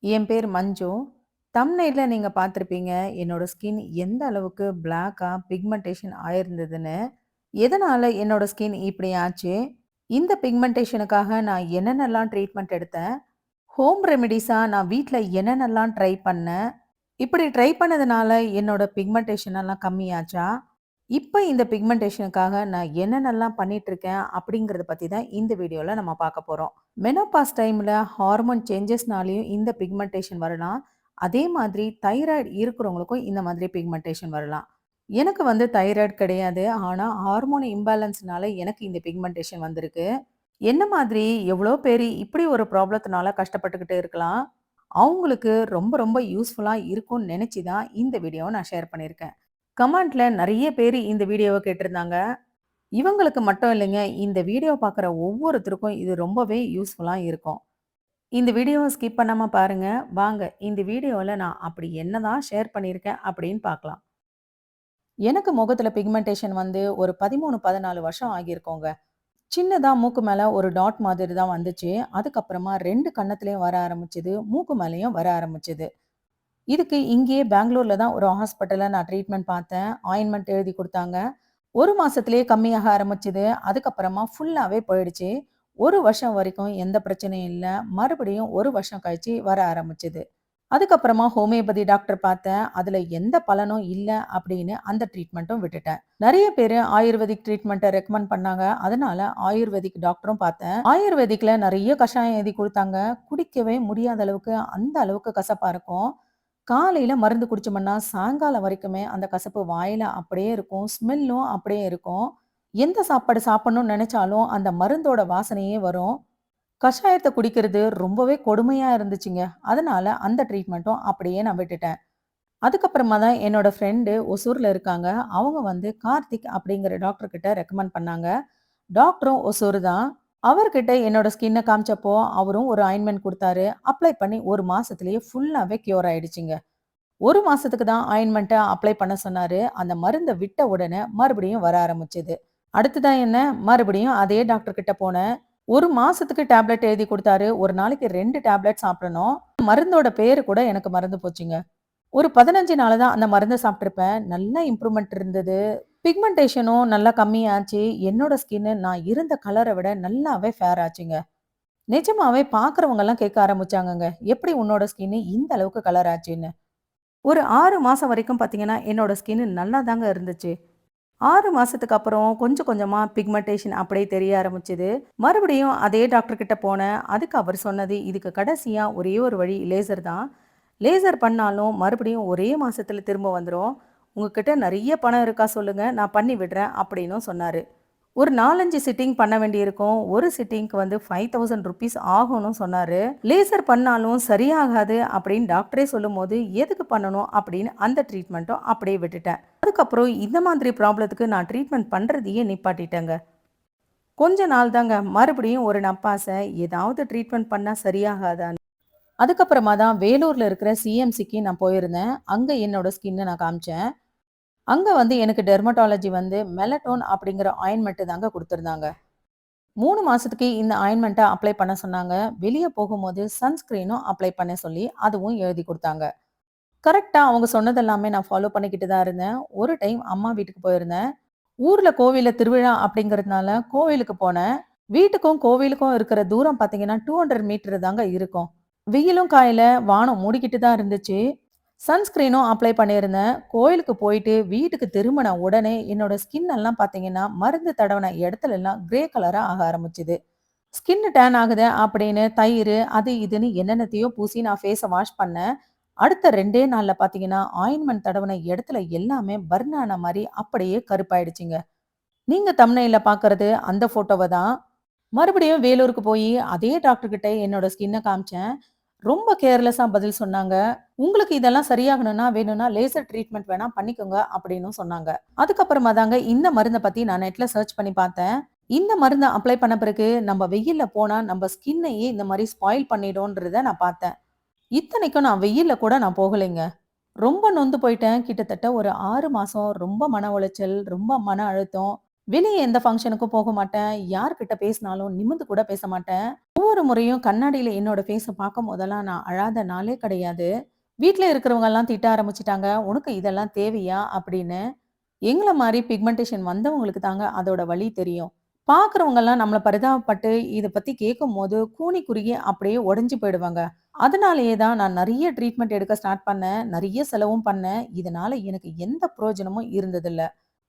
என் பேர் மஞ்சு. தம்ப்நெயில்ல நீங்க பார்த்திருப்பீங்க. என்னோட ஸ்கின் எந்த அளவுக்கு பிளாக்கா பிக்மெண்டேஷன் ஆயிருந்ததுன்னு. எதனால என்னோட ஸ்கின் இப்படி ஆச்சு? இந்த பிக்மெண்டேஷனுக்காக நான் என்னென்னலாம் ட்ரீட்மெண்ட் எடுத்தேன்? ஹோம் ரெமெடிஸா நான் வீட்ல என்னென்னலாம் ட்ரை பண்ணேன்? இப்படி ட்ரை பண்ணதுனால என்னோட பிக்மெண்டேஷன் எல்லாம் கம்மியாச்சா? இப்ப இந்த பிக்மெண்டேஷனுக்காக நான் என்னென்னலாம் பண்ணிட்டு இருக்கேன் அப்படிங்கிறத பத்தி தான் இந்த வீடியோல நம்ம பார்க்க போறோம். மெனோபாஸ் டைம்ல ஹார்மோன் சேஞ்சஸ்னாலயும் இந்த பிக்மெண்டேஷன் வரலாம். அதே மாதிரி தைராய்டு இருக்கிறவங்களுக்கும் இந்த மாதிரி பிக்மெண்டேஷன் வரலாம். எனக்கு வந்து தைராய்டு கிடையாது. ஆனா ஹார்மோன் இம்பேலன்ஸ்னால எனக்கு இந்த பிக்மெண்டேஷன் வந்திருக்கு. என்ன மாதிரி எவ்வளோ பேரு இப்படி ஒரு ப்ராப்ளத்தினால கஷ்டப்பட்டுக்கிட்டு இருக்கலாம். அவங்களுக்கு ரொம்ப ரொம்ப யூஸ்ஃபுல்லா இருக்கும்னு நினைச்சு தான் இந்த வீடியோவ நான் ஷேர் பண்ணியிருக்கேன். கமெண்ட்ல நெறைய பேரு இந்த வீடியோவ கேட்டிருந்தாங்க. இவங்களுக்கு மட்டும் இல்லைங்க. இந்த வீடியோ பார்க்குற ஒவ்வொருத்தருக்கும் இது ரொம்பவே யூஸ்ஃபுல்லா இருக்கும். இந்த வீடியோவ ஸ்கிப் பண்ணாம பாருங்க. வாங்க இந்த வீடியோல நான் அப்படி என்னதான் ஷேர் பண்ணியிருக்கேன் அப்படின்னு பார்க்கலாம். எனக்கு முகத்துல பிக்மெண்டேஷன் வந்து ஒரு 13, 14 வருஷம் ஆகியிருக்குங்க. சின்னதா மூக்கு மேல ஒரு டாட் மாதிரி தான் வந்துச்சு. அதுக்கப்புறமா 2 கன்னத்துலயும் வர ஆரம்பிச்சது. மூக்கு மேலயும் வர ஆரம்பிச்சது. இதுக்கு இங்கேயே பெங்களூர்ல தான் ஒரு ஹாஸ்பிட்டல்ல நான் ட்ரீட்மெண்ட் பார்த்தேன். ஆயின்மென்ட் எழுதி குடுத்தாங்க. 1 மாசத்திலேயே கம்மியாக ஆரம்பிச்சது. அதுக்கப்புறமா ஃபுல்லாவே போயிடுச்சு. 1 வருஷம் வரைக்கும் எந்த பிரச்சனையும் இல்ல. மறுபடியும் 1 வருஷம் கழிச்சு வர ஆரம்பிச்சது. அதுக்கப்புறமா ஹோமியோபதி டாக்டர் பார்த்தேன். அதுல எந்த பலனும் இல்ல அப்படின்னு அந்த ட்ரீட்மெண்ட்டும் விட்டுட்டேன். நெறைய பேரு ஆயுர்வேதிக் ட்ரீட்மெண்ட்ட ரெக்கமெண்ட் பண்ணாங்க. அதனால ஆயுர்வேதிக் டாக்டரும் பார்த்தேன். ஆயுர்வேதிக்ல நெறைய கஷாயம் எழுதி குடுத்தாங்க. குடிக்கவே முடியாத அளவுக்கு அந்த அளவுக்கு கசப்பா இருக்கும். காலையில மருந்து குடிச்சோம்னா, சாயங்காலம் வரைக்குமே அந்த கசப்பு வாயில அப்படியே இருக்கும். ஸ்மெல்லும் அப்படியே இருக்கும். எந்த சாப்பாடு சாப்பிடணும்னு நெனைச்சாலும், அந்த மருந்தோட வாசனையே வரும். கஷாயத்த குடிக்கிறது ரொம்பவே கொடுமையா இருந்துச்சுங்க. அதனால அந்த ட்ரீட்மெண்ட்டும் அப்படியே நான் விட்டுட்டேன். அதுக்கப்புறமா தான் என்னோட ஃப்ரெண்டு ஒசூர்ல இருக்காங்க. அவங்க வந்து கார்த்திக் அப்படிங்கிற டாக்டர் கிட்ட ரெக்கமெண்ட் பண்ணாங்க. டாக்டரும் ஒசூரு தான். அவர்கிட்ட என்னோட ஸ்கின்ன காமிச்சப்போ, அவரும் ஒரு ஆயின்மென்ட் குடுத்தாரு. அப்ளை பண்ணி 1 மாசத்திலேயே ஃபுல்லாவே கியூர் ஆயிடுச்சுங்க. 1 மாசத்துக்கு தான் ஆயின்மென்ட்ட அப்ளை பண்ண சொன்னாரு. அந்த மருந்த விட்ட உடனே மறுபடியும் வர ஆரம்பிச்சது. அடுத்ததா என்ன, மறுபடியும் அதே டாக்டர் கிட்ட போனேன். 1 மாசத்துக்கு டேப்லெட் எழுதி குடுத்தாரு. ஒரு நாளைக்கு 2 டேப்லெட் சாப்பிடணும். மருந்தோட பேரு கூட எனக்கு மறந்து போச்சுங்க. ஒரு 15 நாளா தான் அந்த மருந்த சாப்பிட்டுருப்பேன். நல்ல இம்ப்ரூவ்மெண்ட் இருந்தது. பிக்மெண்டேஷனும் நல்லா கம்மியாச்சு. என்னோட ஸ்கின்னு நான் இருந்த கலர விட நல்லாவே ஃபேர் ஆச்சுங்க. நிஜமாவே பார்க்குறவங்கலாம் கேட்க ஆரம்பிச்சாங்கங்க. "எப்படி உன்னோட ஸ்கின்னு இந்த அளவுக்கு கலர் ஆச்சுன்னு?" ஒரு 6 மாசம் வரைக்கும் பார்த்தீங்கன்னா, என்னோட ஸ்கின்னு நல்லா தாங்க இருந்துச்சு. 6 மாசத்துக்கு அப்புறம் கொஞ்சம் கொஞ்சமா பிக்மெண்டேஷன் அப்படியே தெரிய ஆரம்பிச்சது. மறுபடியும் அதே டாக்டர் கிட்ட போனேன். அதுக்கு அவர் சொன்னது, "இதுக்கு கடைசியா ஒரே ஒரு வழி லேசர் தான். லேசர் பண்ணாலும் மறுபடியும் ஒரே மாசத்துல திரும்ப வந்துரும். உங்ககிட்ட நெறைய பணம் இருக்கா சொல்லுங்க, நான் பண்ணி விடுறேன்." அப்படின்னும் சொன்னாரு. ஒரு 4, 5 சிட்டிங் பண்ண வேண்டியிருக்கும். ஒரு சிட்டிங்க்கு வந்து ₹5000 ஆகும்னு சொன்னாரு. லேசர் பண்ணாலும் சரியாகாது அப்படின்னு டாக்டரே சொல்லும்போது, எதுக்கு பண்ணணும் அப்படின்னு அந்த ட்ரீட்மெண்ட்டும் அப்படியே விட்டுட்டேன். அதுக்கப்புறம் இந்த மாதிரி ப்ராப்ளத்துக்கு நான் ட்ரீட்மெண்ட் பண்றதையே நிப்பாட்டிட்டேங்க. கொஞ்ச நாள் தாங்க மறுபடியும் ஒரு நப்பாசை ஏதாவது ட்ரீட்மெண்ட் பண்ணா சரியாகாதான்னு. அதுக்கப்புறமா தான் வேலூர்ல இருக்கிற சிஎம்சிக்கு நான் போயிருந்தேன். அங்க என்னோட ஸ்கின்ன நான் காமிச்சேன். அங்க வந்து எனக்கு டெர்மடாலஜி வந்து மெலடோன் அப்படிங்கிற ஆயின்மெண்ட் தாங்க குடுத்திருந்தாங்க. 3 மாசத்துக்கு இந்த ஆயின்மெண்ட்ட அப்ளை பண்ண சொன்னாங்க. வெளிய போகும்போது சன்ஸ்கிரீனும் அப்ளை பண்ண சொல்லி அதுவும் எழுதி குடுத்தாங்க. கரெக்ட்டா அவங்க சொன்னது எல்லாமே நான் ஃபாலோ பண்ணிக்கிட்டு தான் இருந்தேன். ஒரு டைம் அம்மா வீட்டுக்கு போயிருந்தேன். ஊர்ல கோவில்ல திருவிழா அப்படிங்கிறதுனால கோவிலுக்கு போனேன். வீட்டுக்கும் கோவிலுக்கும் இருக்கிற தூரம் பார்த்தீங்கன்னா 200 மீட்டர் தாங்க இருக்கும். வெயிலும் காயல, வானம் மூடிக்கிட்டு தான் இருந்துச்சு. சன்ஸ்கிரீனும் அப்ளை பண்ணியிருந்தேன். கோயிலுக்கு போயிட்டு வீட்டுக்கு திரும்பின உடனே என்னோட ஸ்கின் எல்லாம் பார்த்தீங்கன்னா, மருந்து தடவன இடத்துலலாம் கிரே கலரா ஆக ஆரம்பிச்சுது. ஸ்கின் டேன் ஆகுது அப்படின்னு தயிரு, அது இதுன்னு என்னென்னத்தையோ பூசி நான் ஃபேஸ வாஷ் பண்ணேன். அடுத்த 2டே நாள்ல பார்த்தீங்கன்னா, ஆயின்மென்ட் தடவன இடத்துல எல்லாமே பர்ன் ஆன மாரி அப்படியே கருப்பாயிடுச்சுங்க. நீங்க தம்ப்நெயில்ல பார்க்கறது அந்த ஃபோட்டோவ தான். மறுபடியும் வேலூருக்கு போயி அதே டாக்டர் கிட்ட என்னோட ஸ்கின்ன காமிச்சேன். ரொம்ப கேர்லெஸ்ஸா பதில் சொன்னாங்க. "உங்களுக்கு இதெல்லாம் சரியாகணும்னா, வேணும்னா லேசர் ட்ரீட்மெண்ட் வேணா பண்ணிக்கோங்க" அப்படின்னும் சொன்னாங்க. அதுக்கப்புறமா தாங்க இந்த மருந்த பத்தி நான் நெட்ல சர்ச் பண்ணி பார்த்தேன். இந்த மருந்த அப்ளை பண்ண பிறகு நம்ம வெயில்ல போனா நம்ம ஸ்கின்னையே இந்த மாரி ஸ்பாயில் பண்ணிடும்ன்றத நான் பார்த்தேன். இத்தனைக்கும் நான் வெயில்ல கூட நான் போகலைங்க. ரொம்ப நொந்து போயிட்டேன். கிட்டத்தட்ட ஒரு 6 மாசம் ரொம்ப மன உளைச்சல், ரொம்ப மன அழுத்தம். வெளிய எந்த ஃபங்ஷனுக்கும் போக மாட்டேன். யார்கிட்ட பேசினாலும் நிமிர்ந்து கூட பேச மாட்டேன். ஒவ்வொரு முறையும் கண்ணாடியில என்னோட ஃபேஸ பார்க்கும்போதெல்லாம் நான் அழாத நாளே கிடையாது. வீட்ல இருக்கிறவங்கலாம் திட்ட ஆரம்பிச்சுட்டாங்க. "உனக்கு இதெல்லாம் தேவையா?" அப்படின்னு. எங்கள மாரி பிக்மென்டேஷன் வந்தவங்களுக்கு தாங்க அதோட வலி தெரியும். பார்க்குறவங்கலாம் நம்மள பரிதாபப்பட்டு இத பத்தி கேட்கும்போது கூனி குறுகி அப்படியே உடைஞ்சு போயிடுவாங்க. அதனாலேயே தான் நான் நெறைய ட்ரீட்மெண்ட் எடுக்க ஸ்டார்ட் பண்ணேன். நெறைய செலவும் பண்ணேன். இதனால எனக்கு எந்த பிரயோஜனமும் இருந்ததில்ல.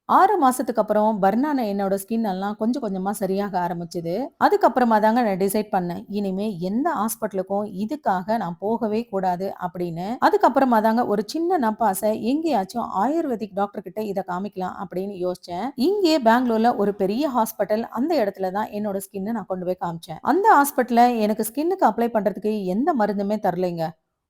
6 மாசத்துக்கு அப்புறம் பர்னான என்னோட ஸ்கின் எல்லாம் கொஞ்சம் கொஞ்சமா சரியாக ஆரம்பிச்சது. அதுக்கப்புறமா தாங்க நான் டிசைட் பண்ணேன். இனிமே எந்த ஹாஸ்பிட்டலுக்கும் இதுக்காக நான் போகவே கூடாது அப்படின்னு. அதுக்கப்புறமா தாங்க ஒரு சின்ன நப்பாசை எங்கேயாச்சும் ஆயுர்வேதிக் டாக்டர் கிட்ட இத காமிக்கலாம் அப்படின்னு யோசிச்சேன். இங்கே பெங்களூர்ல ஒரு பெரிய ஹாஸ்பிட்டல் அந்த இடத்துல தான் என்னோட ஸ்கின்ன நான் கொண்டு போய் காமிச்சேன். அந்த ஹாஸ்பிட்டல்ல எனக்கு ஸ்கின்னுக்கு அப்ளை பண்றதுக்கு எந்த மருந்துமே தரலைங்க.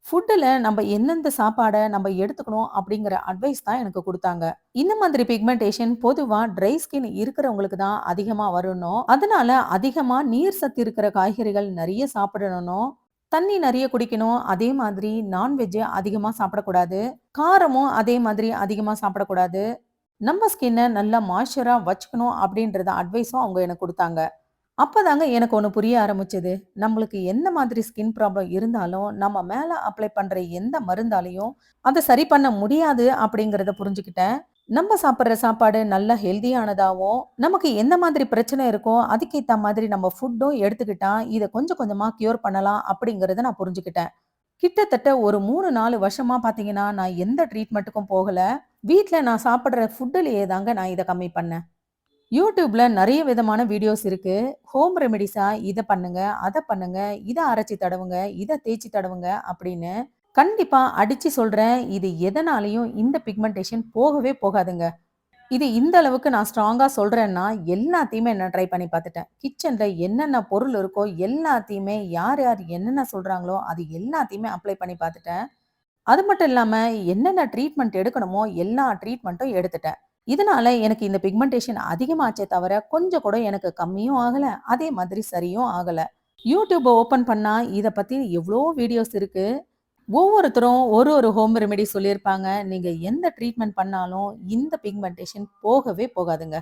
ஃபுட்டுல நம்ம எந்தெந்த சாப்பாட நம்ம எடுத்துக்கணும் அப்படிங்கிற அட்வைஸ் தான் எனக்கு குடுத்தாங்க. இந்த மாதிரி பிக்மெண்டேஷன் பொதுவா ட்ரை ஸ்கின் இருக்கிறவங்களுக்கு தான் அதிகமா வரணும். அதனால அதிகமா நீர் சத்து இருக்கிற காய்கறிகள் நெறைய சாப்பிடணும். தண்ணி நெறைய குடிக்கணும். அதே மாதிரி நான்வெஜ் அதிகமா சாப்பிடக்கூடாது. காரமும் அதே மாதிரி அதிகமா சாப்பிடக்கூடாது. நம்ம ஸ்கின்ன நல்லா மாய்ஸ்சரா வச்சுக்கணும் அப்படின்றத அட்வைஸும் அவங்க எனக்கு குடுத்தாங்க. அப்பதாங்க எனக்கு ஒண்ணு புரிய ஆரம்பிச்சது. நம்மளுக்கு எந்த மாதிரி ஸ்கின் ப்ராப்ளம் இருந்தாலும், நம்ம மேல அப்ளை பண்ற எந்த மருந்தாலயும் அத சரி பண்ண முடியாது அப்படிங்கிறத புரிஞ்சுக்கிட்டேன். நம்ம சாப்பிடுற சாப்பாடு நல்ல ஹெல்தியானதாவும், நமக்கு எந்த மாதிரி பிரச்சனை இருக்கோ, அதுக்கேத்த மாதிரி நம்ம ஃபுட்டும் எடுத்துக்கிட்டா, இத கொஞ்சம் கொஞ்சமா கியூர் பண்ணலாம் அப்படிங்கிறத நான் புரிஞ்சுக்கிட்டேன். கிட்டத்தட்ட ஒரு 3, 4 வருஷமா பார்த்தீங்கன்னா, நான் எந்த ட்ரீட்மெண்ட்டுக்கும் போகல. வீட்ல நான் சாப்பிடுற ஃபுட்டுலயே தாங்க நான் இத கம்மி பண்ணேன். யூடியூப்ல நெறைய விதமான வீடியோஸ் இருக்கு. ஹோம் ரெமெடிஸா இத பண்ணுங்க, அத பண்ணுங்க, இத அரைச்சு தடவுங்க, இத தேய்ச்சு தடவுங்க அப்படின்னு. கண்டிப்பா அடிச்சு சொல்றேன். இது எதனாலயும் இந்த பிக்மெண்டேஷன் போகவே போகாதுங்க. இது இந்த அளவுக்கு நான் ஸ்ட்ராங்கா சொல்றேன்னா, எல்லாத்தையுமே நான் ட்ரை பண்ணி பார்த்துட்டேன். கிச்சன்ல என்னென்ன பொருள் இருக்கோ எல்லாத்தையுமே யார் யார் என்னென்ன சொல்றாங்களோ, அது எல்லாத்தையுமே அப்ளை பண்ணி பார்த்துட்டேன். அது மட்டும் இல்லாம என்னென்ன ட்ரீட்மெண்ட் எடுக்கணுமோ எல்லா ட்ரீட்மெண்ட்டும் எடுத்துட்டேன். இதனால எனக்கு இந்த பிக்மெண்டேஷன் அதிகமாச்சே தவிர, கொஞ்சம் கூட எனக்கு கம்மியும் ஆகல. அதே மாதிரி சரியும் ஆகல. யூடியூப ஓப்பன் பண்ணா இத பத்தி எவ்ளோ வீடியோஸ் இருக்கு. ஒவ்வொருத்தரும் ஒரு ஒரு ஹோம் ரெமெடி சொல்லியிருப்பாங்க. நீங்க எந்த ட்ரீட்மெண்ட் பண்ணாலும் இந்த பிக்மெண்டேஷன் போகவே போகாதுங்க.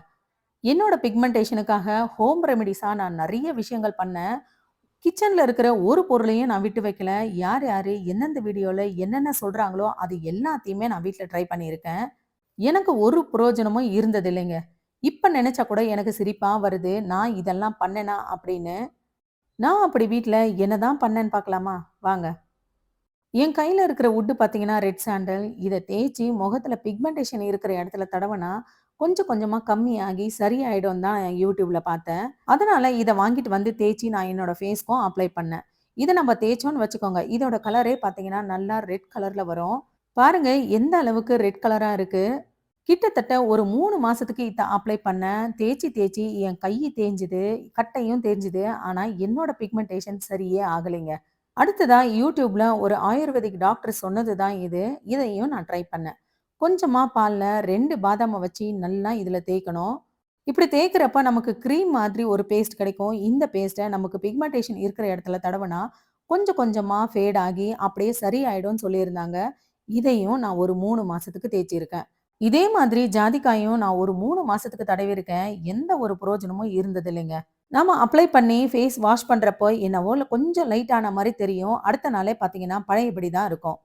என்னோட பிக்மெண்டேஷனுக்காக ஹோம் ரெமெடிஸா நான் நெறைய விஷயங்கள் பண்ணேன். கிச்சன்ல இருக்கிற ஒரு பொருளையும் நான் விட்டு வைக்கல. யார் யாரு எந்தெந்த வீடியோல என்னென்ன சொல்றாங்களோ, அது எல்லாத்தையுமே நான் வீட்ல ட்ரை பண்ணியிருக்கேன். எனக்கு ஒரு பிரயோஜனமும் இருந்தது இல்லைங்க. இப்ப நெனச்சா கூட எனக்கு சிரிப்பா வருது. நான் இதெல்லாம் பண்ணேனா அப்படின்னு. நான் அப்படி வீட்ல என்னதான் பண்ணேன்னு பார்க்கலாமா? வாங்க. என் கையில இருக்கிற வுட் பார்த்தீங்கன்னா, ரெட் சாண்டல். இத தேய்ச்சு முகத்துல பிக்மெண்டேஷன் இருக்கிற இடத்துல தடவுனா, கொஞ்சம் கொஞ்சமா கம்மியாகி சரியாயிடும் தான் YouTubeல பார்த்தேன். அதனால இத வாங்கிட்டு வந்து தேய்ச்சு நான் என்னோட ஃபேஸ்க்கும் அப்ளை பண்ணேன். இத நம்ம தேய்ச்சோம்னு வச்சுக்கோங்க, இதோட கலரே பார்த்தீங்கன்னா, நல்லா ரெட் கலர்ல வரும். பாருங்க எந்த அளவுக்கு ரெட் கலரா இருக்கு. கிட்டத்தட்ட ஒரு 3 மாசத்துக்கு இத அப்ளை பண்ணேன். தேய்ச்சு தேய்ச்சு என் கை தேய்ஞ்சது, கட்டையும் தேய்ஞ்சது. ஆனா என்னோட பிக்மெண்டேஷன் சரியே ஆகலைங்க. அடுத்ததா YouTubeல ஒரு ஆயுர்வேதிக் டாக்டர் சொன்னது தான் இது. இதையும் நான் ட்ரை பண்ணேன். கொஞ்சமா பால்ல 2 பாதாம வச்சு நல்லா இதுல தேய்க்கணும். இப்படி தேய்க்கிறப்ப நமக்கு கிரீம் மாதிரி ஒரு பேஸ்ட் கிடைக்கும். இந்த பேஸ்ட்ட நமக்கு பிக்மெண்டேஷன் இருக்கிற இடத்துல தடவுனா, கொஞ்சம் கொஞ்சமா ஃபேட் ஆகி அப்படியே சரியாயிடும்னு சொல்லியிருந்தாங்க. இதையும் நான் ஒரு 3 மாசத்துக்கு தேய்ச்சிருக்கேன். இதே மாதிரி ஜாதிக்காயும் நான் ஒரு 3 மாசத்துக்கு தடவிருக்கேன். எந்த ஒரு பிரயோஜனமும் இருந்ததில்லைங்க. நாம அப்ளை பண்ணி ஃபேஸ் வாஷ் பண்றப்போ என்னவோ கொஞ்சம் லைட் ஆன மாரி தெரியும். அடுத்த நாளே பார்த்தீங்கன்னா, பழையபடி தான் இருக்கும்.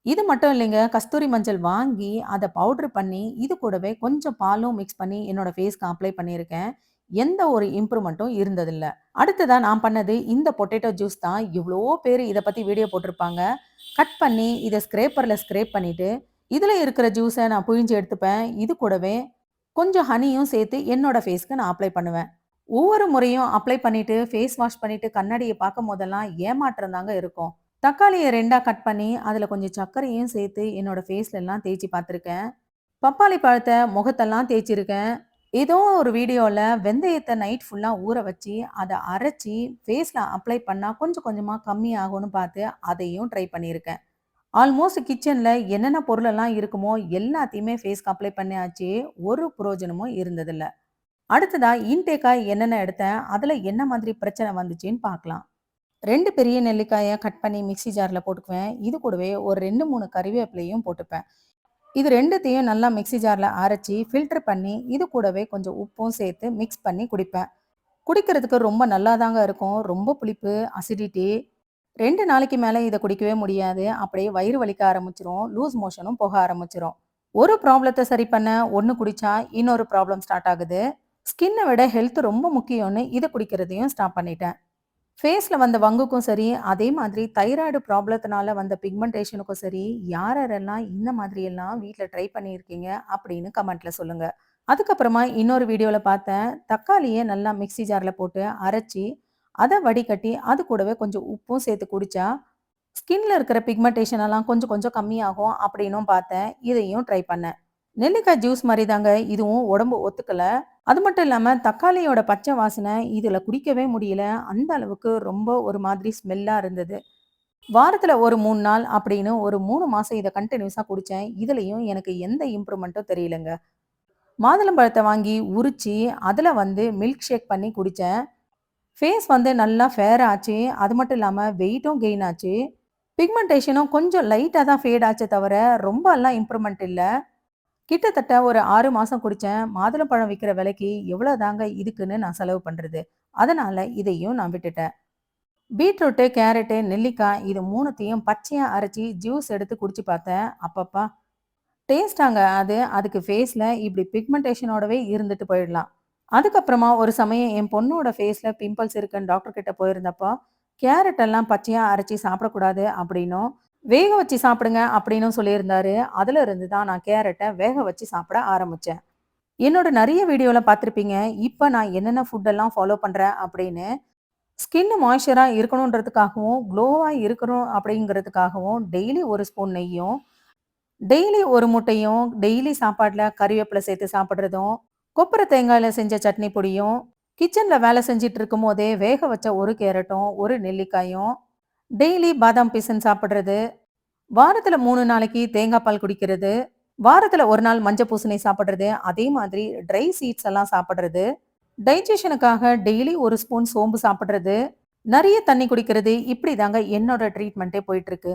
இது மட்டும் இல்லைங்க. கஸ்தூரி மஞ்சள் வாங்கி அத பவுடர் பண்ணி, இது கூடவே கொஞ்சம் பாலும் மிக்ஸ் பண்ணி என்னோட ஃபேஸ்க்கு அப்ளை பண்ணியிருக்கேன். எந்த ஒரு இம்ப்ரூவ்மென்ட்டும் இருந்ததில்ல. அடுத்ததா நான் பண்ணது இந்த பொட்டேட்டோ ஜூஸ் தான். எவ்ளோ பேரு இத பத்தி வீடியோ போட்டிருப்பாங்க. கட் பண்ணி இத ஸ்க்ரேப்பர்ல ஸ்க்ரேப் பண்ணிட்டு, இதுல இருக்கிற ஜூஸ நான் புழிஞ்சு எடுத்துப்பேன். இது கூடவே கொஞ்சம் ஹனியும் சேர்த்து என்னோட ஃபேஸ்க்கு நான் அப்ளை பண்ணுவேன். ஒவ்வொரு முறையும் அப்ளை பண்ணிட்டு, ஃபேஸ் வாஷ் பண்ணிட்டு கண்ணாடிய பார்க்கும்போதெல்லாம் ஏமாற்றம் தாங்க இருக்கும். தக்காளிய 2ஆ கட் பண்ணி, அதுல கொஞ்சம் சர்க்கரையும் சேர்த்து என்னோட ஃபேஸ்லலாம் தேய்ச்சு பார்த்துருக்கேன். பப்பாளி பழத்த முகத்தெல்லாம் தேய்ச்சிருக்கேன். ஏதோ ஒரு வீடியோல வெந்தயத்த நைட் ஃபுல்லா ஊற வச்சு, அத அரைச்சு ஃபேஸ்ல அப்ளை பண்ணா கொஞ்சம் கொஞ்சமா கம்மியாகும்னு பார்த்து, அதையும் ட்ரை பண்ணியிருக்கேன். ஆல்மோஸ்ட் கிச்சன்ல என்னென்ன பொருளெல்லாம் இருக்குமோ எல்லாத்தையுமே ஃபேஸ்க்கு அப்ளை பண்ணியாச்சு. ஒரு புரோஜனமும் இருந்ததில்ல. அடுத்ததா இன்டேக்கா என்னென்ன எடுத்தேன், அதுல என்ன மாதிரி பிரச்சனை வந்துச்சுன்னு பார்க்கலாம். 2 பெரிய நெல்லிக்காய கட் பண்ணி மிக்ஸி ஜார்ல போட்டுக்குவேன். இது கூடவே ஒரு 2, 3 கறிவேப்பிலையும் போட்டுப்பேன். இது 2த்தையும் நல்லா மிக்ஸி ஜார்ல அரைச்சு ஃபில்டர் பண்ணி, இது கூடவே கொஞ்சம் உப்பும் சேர்த்து மிக்ஸ் பண்ணி குடிப்பேன். குடிக்கிறதுக்கு ரொம்ப நல்லாதாங்க இருக்கும். ரொம்ப புளிப்பு, அசிடிட்டி. 2 நாளைக்கு மேல இத குடிக்கவே முடியாது. அப்படியே வயிறு வலிக்க ஆரம்பிச்சுரும். லூஸ் மோஷனும் போக ஆரம்பிச்சுரும். ஒரு ப்ராப்ளத்த சரி பண்ண 1 குடிச்சா, இன்னொரு ப்ராப்ளம் ஸ்டார்ட் ஆகுது. ஸ்கின்ன விட ஹெல்த் ரொம்ப முக்கியம்னு இத குடிக்கிறதையும் ஸ்டாப் பண்ணிட்டேன். ஃபேஸ்ல வந்த வங்குக்கும் சரி, அதே மாதிரி தைராய்டு ப்ராப்ளத்தினால வந்த பிக்மெண்டேஷனுக்கும் சரி, யாரெல்லாம் இந்த மாதிரி எல்லாம் வீட்ல ட்ரை பண்ணியிருக்கீங்க அப்படின்னு கமெண்ட்ல சொல்லுங்க. அதுக்கப்புறமா இன்னொரு வீடியோல பார்த்தேன். தக்காளிய நல்லா மிக்ஸி ஜார்ல போட்டு அரைச்சு, அத வடிகட்டி, அது கூடவே கொஞ்சம் உப்பும் சேர்த்து குடிச்சா, ஸ்கின்ல இருக்கிற பிக்மெண்டேஷன் எல்லாம் கொஞ்சம் கொஞ்சம் கம்மியாகும் அப்படின்னும் பார்த்தேன். இதையும் ட்ரை பண்ணேன். நெல்லிக்காய் ஜூஸ் மாரி தாங்க இதுவும் உடம்பு ஒத்துக்கல. அது மட்டும் இல்லாம தக்காளியோட பச்சை வாசனை இதுல குடிக்கவே முடியல. அந்த அளவுக்கு ரொம்ப ஒரு மாதிரி ஸ்மெல்லா இருந்தது. வாரத்துல ஒரு 3 நாள் அப்படின்னு ஒரு 3 மாசம் இத கன்டினியூஸா குடிச்சேன். இதுலயும் எனக்கு எந்த இம்ப்ரூவ்மென்ட்டும் தெரியலங்க. மாதுளம்பழத்த வாங்கி உரிச்சு, அதுல மில்க் ஷேக் பண்ணி குடிச்சேன். ஃபேஸ் நல்லா ஃபேர் ஆச்சு. அது மட்டும் இல்லாம வெயிட்டும் கெயின் ஆச்சு. பிக்மெண்டேஷனும் கொஞ்சம் லைட்டா தான் ஃபேட் ஆச்சே தவிர, ரொம்பலாம் இம்ப்ரூவ்மென்ட் இல்ல. கிட்டத்தட்ட ஒரு 6 மாசம் குடிச்சேன். மாதுளம்பழம் விக்கிற விலைக்கு எவ்வளோ தாங்க இதுக்குன்னு நான் செலவு பண்றது? அதனால இதையும் நான் விட்டுட்டேன். பீட்ரூட்டு, கேரட்டு, நெல்லிக்காய் இது 3த்தையும் பச்சையா அரைச்சு ஜூஸ் எடுத்து குடிச்சு பார்த்தேன். அப்பப்பா! டேஸ்ட்டாங்க அது. அதுக்கு ஃபேஸ்ல இப்படி பிக்மெண்டேஷனோடவே இருந்துட்டு போயிடலாம். அதுக்கப்புறமா ஒரு சமயம் என் பொண்ணோட ஃபேஸ்ல பிம்பிள்ஸ் இருக்குன்னு டாக்டர் கிட்ட போயிருந்தப்போ, கேரட் எல்லாம் பச்சையா அரைச்சு சாப்பிடக்கூடாது அப்படின்னும், வேக வச்சு சாப்பிடுங்க அப்படின்னும் சொல்லியிருந்தாரு. அதுல இருந்து தான் நான் கேரட்ட வேக வச்சு சாப்பிட ஆரம்பிச்சேன். என்னோட நெறைய வீடியோல பார்த்திருப்பீங்க. இப்ப நான் என்னென்ன ஃபுட் எல்லாம் ஃபாலோ பண்றேன் அப்படின்னு. ஸ்கின் மாய்ஸ்சரா இருக்கணுன்றதுக்காகவும், க்ளோவா இருக்கணும் அப்படிங்கிறதுக்காகவும் டெய்லி 1 ஸ்பூன் நெய்யும், டெய்லி 1 முட்டையும், டெய்லி சாப்பாட்ல கறிவேப்பில சேர்த்து சாப்பிடுறதும், கொப்பர தேங்காய்ல செஞ்ச சட்னி பொடியும், கிச்சன்ல வேலை செஞ்சுட்டு இருக்கும்போதே வேக வச்ச 1 கேரட்டும், 1 நெல்லிக்காயும், டெய்லி பாதாம் பிசின் சாப்பிடுறது, வாரத்துல 3 நாளைக்கு தேங்காய் பால் குடிக்கிறது, வாரத்துல 1 நாள் மஞ்ச பூசணி சாப்பிடுறது, அதே மாதிரி ட்ரை சீட்ஸ் எல்லாம் சாப்பிடுறது, டைஜஷனுக்காக டெய்லி 1 ஸ்பூன் சோம்பு சாப்பிடுறது, நெறைய தண்ணி குடிக்கிறது, இப்படி தாங்க என்னோட ட்ரீட்மெண்ட்டே போயிட்டு இருக்கு.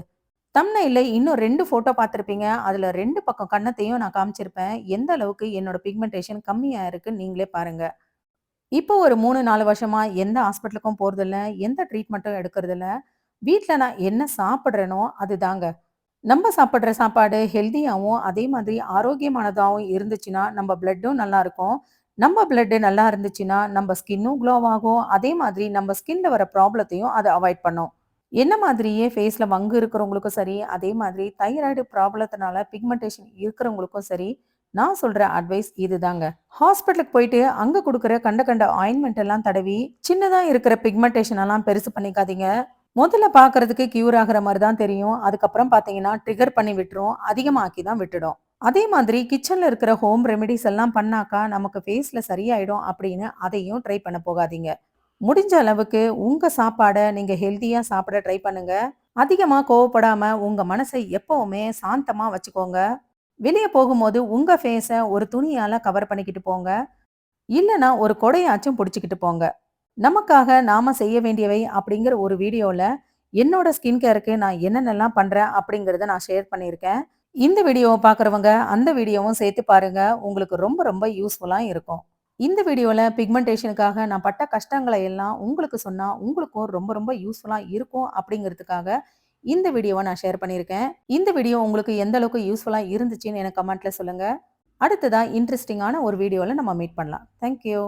தம்ப்நெயில்ல இன்னும் 2 ஃபோட்டோ பார்த்திருப்பீங்க. அதுல 2 பக்கம் கன்னத்தையும் நான் காமிச்சிருப்பேன். எந்த அளவுக்கு என்னோட பிக்மெண்டேஷன் கம்மியா இருக்குன்னு நீங்களே பாருங்க. இப்போ ஒரு 3, 4 வருஷமா எந்த ஹாஸ்பிட்டலுக்கும் போறதில்ல. எந்த ட்ரீட்மெண்ட்டும் எடுக்கறதில்ல. வீட்ல நான் என்ன சாப்பிடுறேனோ அதுதாங்க. நம்ம சாப்பிடுற சாப்பாடு ஹெல்தியாவும், அதே மாதிரி ஆரோக்கியமானதாவும் இருந்துச்சுன்னா, நம்ம பிளட்டும் நல்லா இருக்கும். நம்ம பிளட் நல்லா இருந்துச்சுன்னா, நம்ம ஸ்கின்னும் க்ளோ ஆகும். அதே மாதிரி நம்ம ஸ்கின்ல வர ப்ராப்ளத்தையும் அது அவாய்ட் பண்ணும். என்ன மாதிரியே ஃபேஸ்ல மங்கு இருக்கிறவங்களுக்கும் சரி, அதே மாதிரி தைராய்டு ப்ராப்ளத்தினால பிக்மெண்டேஷன் இருக்கிறவங்களுக்கும் சரி, நான் சொல்ற அட்வைஸ் இதுதாங்க. ஹாஸ்பிட்டலுக்கு போயிட்டு அங்க குடுக்குற கண்ட கண்ட ஆயின்மென்ட் எல்லாம் தடவி, சின்னதா இருக்கிற பிக்மெண்டேஷன் எல்லாம் பெருசு பண்ணிக்காதீங்க. முதல்ல பார்க்கறதுக்கு கியூர் ஆகுற மாரி தான் தெரியும். அதுக்கப்புறம் பார்த்தீங்கன்னா, ட்ரிகர் பண்ணி விட்டுரும். அதிகமாக்கி தான் விட்டுடும். அதே மாதிரி கிச்சன்ல இருக்கிற ஹோம் ரெமிடிஸ் எல்லாம் பண்ணாக்கா, நமக்கு ஃபேஸ்ல சரியாயிடும் அப்படின்னு அதையும் ட்ரை பண்ண போகாதீங்க. முடிஞ்ச அளவுக்கு உங்க சாப்பாட நீங்க ஹெல்தியா சாப்பிட ட்ரை பண்ணுங்க. அதிகமா கோவப்படாம உங்க மனசை எப்பவுமே சாந்தமா வச்சுக்கோங்க. வெளிய போகும்போது உங்க ஃபேஸ ஒரு துணியால கவர் பண்ணிக்கிட்டு போங்க. இல்லன்னா ஒரு கொடையாச்சும் புடிச்சுக்கிட்டு போங்க. நமக்காக நாம செய்ய வேண்டியவை அப்படிங்கிற ஒரு வீடியோல என்னோட ஸ்கின் கேருக்கு நான் என்னென்னலாம் பண்றேன் அப்படிங்கிறத நான் ஷேர் பண்ணியிருக்கேன். இந்த வீடியோவ பார்க்குறவங்க அந்த வீடியோவும் சேர்த்து பாருங்க. உங்களுக்கு ரொம்ப ரொம்ப யூஸ்ஃபுல்லா இருக்கும். இந்த வீடியோல பிக்மெண்டேஷனுக்காக நான் பட்ட கஷ்டங்கள எல்லாம் உங்களுக்கு சொன்னா, உங்களுக்கும் ரொம்ப ரொம்ப யூஸ்ஃபுல்லா இருக்கும் அப்படிங்கிறதுக்காக இந்த வீடியோவ நான் ஷேர் பண்ணியிருக்கேன். இந்த வீடியோ உங்களுக்கு எந்த அளவுக்கு யூஸ்ஃபுல்லா இருந்துச்சுன்னு எனக்கு கமெண்ட்ல சொல்லுங்க. அடுத்ததா இன்ட்ரஸ்டிங்கான ஒரு வீடியோல நம்ம மீட் பண்ணலாம். Thank you.